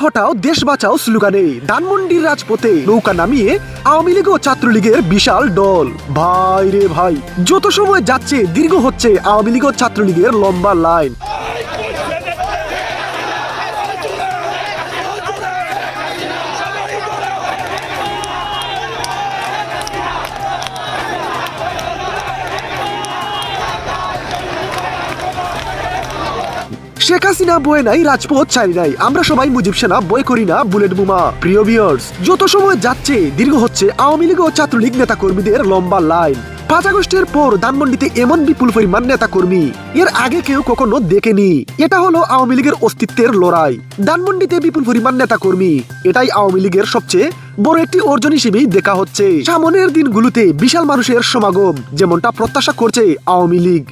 হটাও দেশ বাঁচাও স্লোগানে ধানমন্ডির রাজপথে নৌকা নামিয়ে আওয়ামী লীগ ও ছাত্রলীগের বিশাল দল। ভাই রে ভাই, যত সময় যাচ্ছে দীর্ঘ হচ্ছে আওয়ামী লীগ ও ছাত্রলীগের লম্বা লাইন। শেখ হাসিনা বয়ে নাই, রাজপথ ছাড়ি নাই, আমরা সবাই মুজিব সেনা বই করি না বুলেট বোমা। প্রিয় ভিউয়ার্স, যত সময় যাচ্ছে দীর্ঘ হচ্ছে আওয়ামী লীগ ও ছাত্রলীগ নেতা কর্মীদের লম্বা লাইন। 5 আগস্টের পর ধানমন্ডিতে এমন বিপুল পরিমাণ নেতা কর্মী এর আগে কেউ কখনো দেখেনি। এটা হলো আওয়ামী লীগের অস্তিত্বের লড়াই। ধানমন্ডিতে বিপুল পরিমাণ নেতা কর্মী, এটাই আওয়ামী লীগের সবচেয়ে বড় একটি অর্জন হিসেবেই দেখা হচ্ছে। সামনের দিনগুলোতে বিশাল মানুষের সমাগম যেমনটা প্রত্যাশা করছে আওয়ামী লীগ।